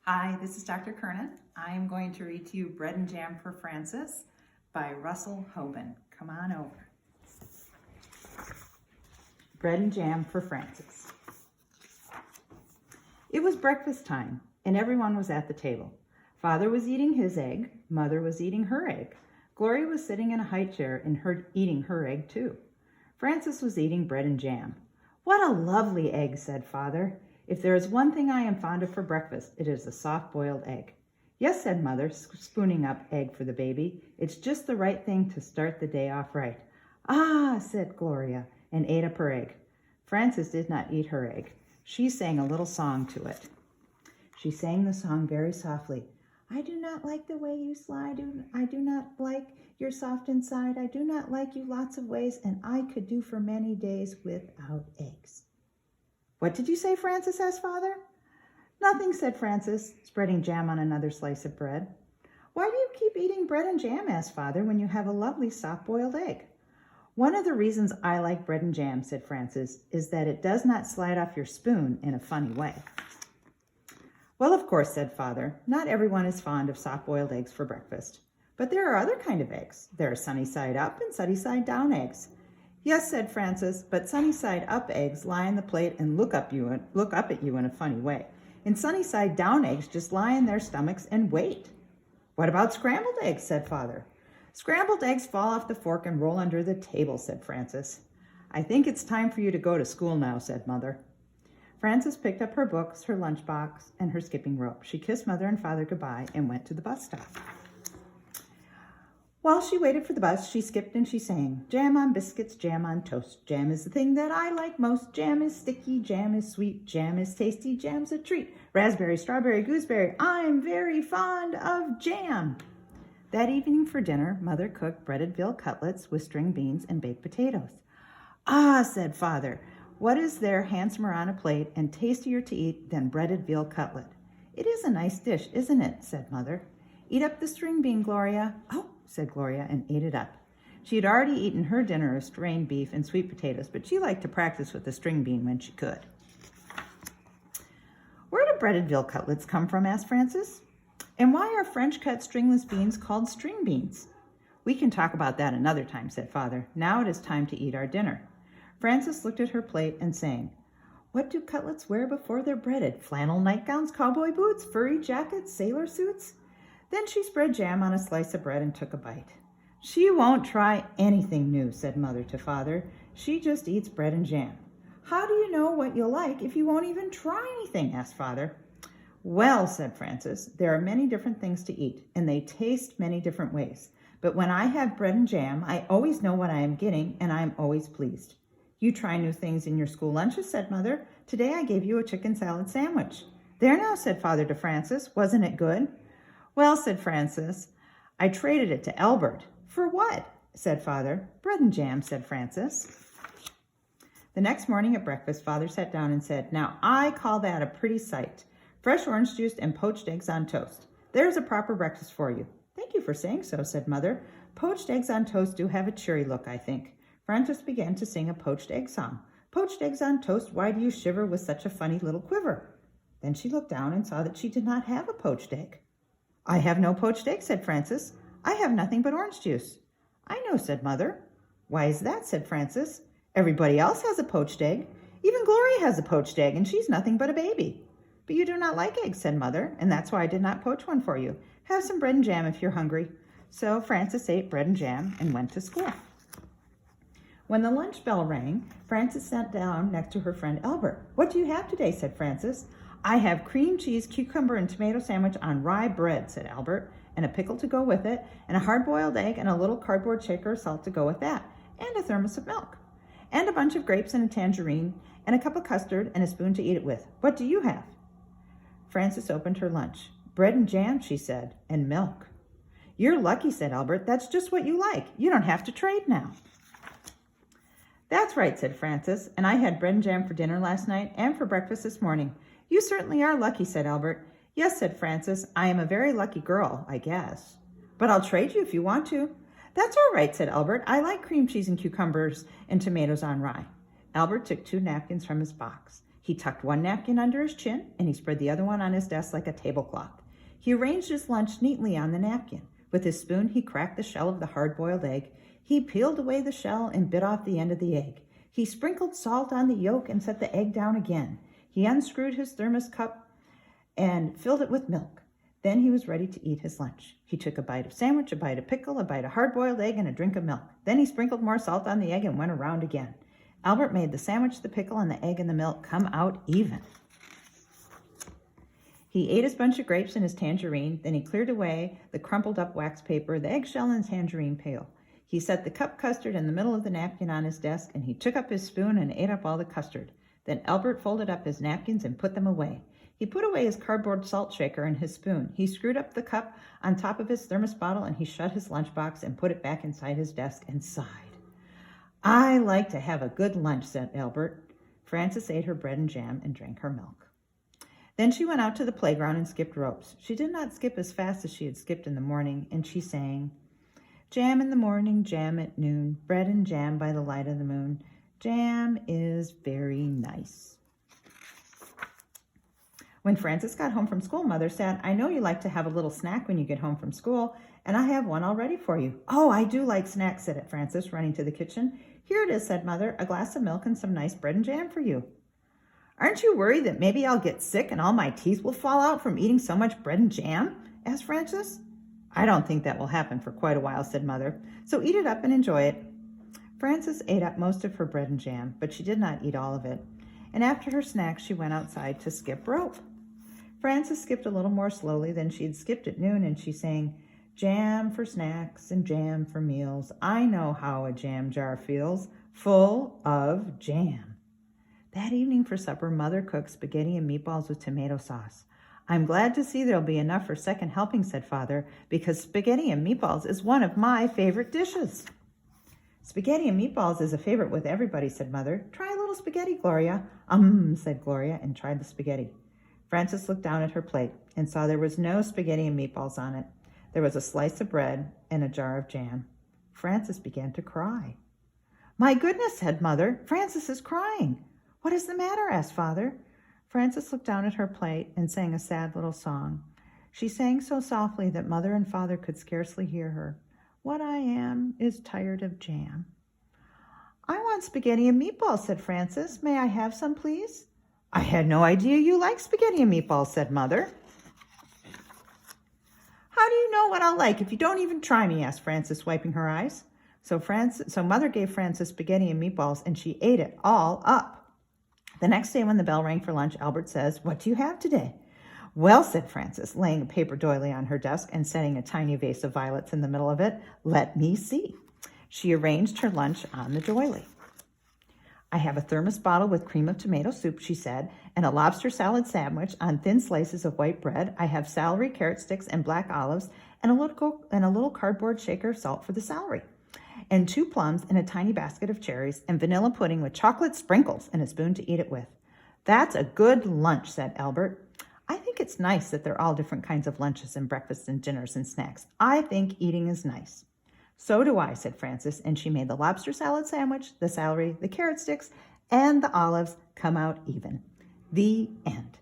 Hi, this is Dr. Kernan. I am going to read to you Bread and Jam for Francis by Russell Hoban. Come on over. Bread and Jam for Francis. It was breakfast time, and everyone was at the table. Father was eating his egg. Mother was eating her egg. Gloria was sitting in a high chair and eating her egg too. Francis was eating bread and jam. "What a lovely egg," said Father. "If there is one thing I am fond of for breakfast, it is a soft-boiled egg." "Yes," said Mother, spooning up egg for the baby. "It's just the right thing to start the day off right." "Ah," said Gloria, and ate up her egg. Frances did not eat her egg. She sang a little song to it. She sang the song very softly. "I do not like the way you slide. I do not like your soft inside. I do not like you lots of ways, and I could do for many days without eggs." "What did you say, Francis?" asked Father. "Nothing," said Francis, spreading jam on another slice of bread. "Why do you keep eating bread and jam?" asked Father, "when you have a lovely soft-boiled egg?" "One of the reasons I like bread and jam," said Francis, "is that it does not slide off your spoon in a funny way." "Well, of course," said Father, "not everyone is fond of soft-boiled eggs for breakfast. But there are other kind of eggs. There are sunny-side-up and sunny-side down eggs." "Yes," said Francis, "but sunny-side-up eggs lie on the plate and look up at you in a funny way. And sunny-side-down eggs just lie in their stomachs and wait." "What about scrambled eggs?" said Father. "Scrambled eggs fall off the fork and roll under the table," said Francis. "I think it's time for you to go to school now," said Mother. Frances picked up her books, her lunchbox, and her skipping rope. She kissed Mother and Father goodbye and went to the bus stop. While she waited for the bus, she skipped and she sang, "Jam on biscuits, jam on toast. Jam is the thing that I like most. Jam is sticky, jam is sweet, jam is tasty, jam's a treat. Raspberry, strawberry, gooseberry, I'm very fond of jam." That evening for dinner, Mother cooked breaded veal cutlets with string beans and baked potatoes. "Ah," said Father, "what is there handsomer on a plate and tastier to eat than breaded veal cutlet?" "It is a nice dish, isn't it?" said Mother. "Eat up the string bean, Gloria." "Oh," said Gloria, and ate it up. She had already eaten her dinner of strained beef and sweet potatoes, but she liked to practice with the string bean when she could. "Where do breaded veal cutlets come from?" asked Francis. "And why are French-cut stringless beans called string beans?" "We can talk about that another time," said Father. "Now it is time to eat our dinner." Frances looked at her plate and sang, "What do cutlets wear before they're breaded? Flannel nightgowns, cowboy boots, furry jackets, sailor suits?" Then she spread jam on a slice of bread and took a bite. "She won't try anything new," said Mother to Father. "She just eats bread and jam." "How do you know what you'll like if you won't even try anything?" asked Father. "Well," said Francis, "there are many different things to eat, and they taste many different ways. But when I have bread and jam, I always know what I am getting, and I am always pleased." "You try new things in your school lunches," said Mother. "Today I gave you a chicken salad sandwich." "There now," said Father to Francis. "Wasn't it good?" "Well," said Francis, "I traded it to Albert." "For what?" said Father. "Bread and jam," said Francis. The next morning at breakfast, Father sat down and said, "Now I call that a pretty sight. Fresh orange juice and poached eggs on toast. There's a proper breakfast for you." "Thank you for saying so," said Mother. "Poached eggs on toast do have a cheery look, I think." Francis began to sing a poached egg song. "Poached eggs on toast, why do you shiver with such a funny little quiver?" Then she looked down and saw that she did not have a poached egg. "I have no poached egg," said Francis. "I have nothing but orange juice." "I know," said Mother. "Why is that?" said Francis. "Everybody else has a poached egg. Even Gloria has a poached egg, and she's nothing but a baby." "But you do not like eggs," said Mother, "and that's why I did not poach one for you. Have some bread and jam if you're hungry." So Francis ate bread and jam and went to school. When the lunch bell rang, Frances sat down next to her friend Albert. "What do you have today?" said Frances. "I have cream cheese, cucumber, and tomato sandwich on rye bread," said Albert, "and a pickle to go with it, and a hard-boiled egg, and a little cardboard shaker of salt to go with that, and a thermos of milk, and a bunch of grapes and a tangerine, and a cup of custard, and a spoon to eat it with. What do you have?" Frances opened her lunch. "Bread and jam," she said, "and milk." "You're lucky," said Albert. "That's just what you like. You don't have to trade now." "That's right," said Frances, "and I had bread and jam for dinner last night and for breakfast this morning." "You certainly are lucky," said Albert. "Yes," said Frances, "I am a very lucky girl, I guess. But I'll trade you if you want to." "That's all right," said Albert. "I like cream cheese and cucumbers and tomatoes on rye." Albert took 2 napkins from his box. He tucked one napkin under his chin, and he spread the other one on his desk like a tablecloth. He arranged his lunch neatly on the napkin. With his spoon, he cracked the shell of the hard-boiled egg. He peeled away the shell and bit off the end of the egg. He sprinkled salt on the yolk and set the egg down again. He unscrewed his thermos cup and filled it with milk. Then he was ready to eat his lunch. He took a bite of sandwich, a bite of pickle, a bite of hard-boiled egg, and a drink of milk. Then he sprinkled more salt on the egg and went around again. Albert made the sandwich, the pickle, and the egg and the milk come out even. He ate his bunch of grapes and his tangerine. Then he cleared away the crumpled up wax paper, the eggshell, and the tangerine peel. He set the cup custard in the middle of the napkin on his desk, and he took up his spoon and ate up all the custard. Then Albert folded up his napkins and put them away. He put away his cardboard salt shaker and his spoon. He screwed up the cup on top of his thermos bottle, and he shut his lunchbox and put it back inside his desk and sighed. "I like to have a good lunch," said Albert. Frances ate her bread and jam and drank her milk. Then she went out to the playground and skipped ropes. She did not skip as fast as she had skipped in the morning, and she sang, "Jam in the morning, jam at noon, bread and jam by the light of the moon. Jam is very nice." When Frances got home from school, Mother said, "I know you like to have a little snack when you get home from school, and I have one all ready for you." "Oh, I do like snacks," said Frances, running to the kitchen. "Here it is," said Mother, "a glass of milk and some nice bread and jam for you." "Aren't you worried that maybe I'll get sick and all my teeth will fall out from eating so much bread and jam?" asked Frances. "I don't think that will happen for quite a while," said Mother, "so eat it up and enjoy it." Frances ate up most of her bread and jam, but she did not eat all of it, and after her snack she went outside to skip rope. Frances skipped a little more slowly than she had skipped at noon, and she sang, "Jam for snacks and jam for meals. I know how a jam jar feels, full of jam." That evening for supper, Mother cooked spaghetti and meatballs with tomato sauce. "I'm glad to see there'll be enough for second helping," said Father, "because spaghetti and meatballs is one of my favorite dishes." "Spaghetti and meatballs is a favorite with everybody," said Mother. "Try a little spaghetti, Gloria." Said Gloria, and tried the spaghetti. Frances looked down at her plate and saw there was no spaghetti and meatballs on it. There was a slice of bread and a jar of jam. Frances began to cry. "My goodness," said Mother, "Frances is crying." "What is the matter?" asked Father. Frances looked down at her plate and sang a sad little song. She sang so softly that Mother and Father could scarcely hear her. "What I am is tired of jam." "I want spaghetti and meatballs," said Frances. "May I have some, please?" "I had no idea you liked spaghetti and meatballs," said Mother. "How do you know what I'll like if you don't even try me?" asked Frances, wiping her eyes. So Mother gave Frances spaghetti and meatballs, and she ate it all up. The next day when the bell rang for lunch, Albert says, "What do you have today?" "Well," said Frances, laying a paper doily on her desk and setting a tiny vase of violets in the middle of it. "Let me see." She arranged her lunch on the doily. "I have a thermos bottle with cream of tomato soup," she said, "and a lobster salad sandwich on thin slices of white bread. I have celery, carrot sticks, and black olives, and a little cardboard shaker of salt for the celery, and 2 plums in a tiny basket of cherries, and vanilla pudding with chocolate sprinkles and a spoon to eat it with." "That's a good lunch," said Albert. "I think it's nice that they're all different kinds of lunches and breakfasts and dinners and snacks. I think eating is nice." "So do I," said Frances, and she made the lobster salad sandwich, the celery, the carrot sticks, and the olives come out even. The end.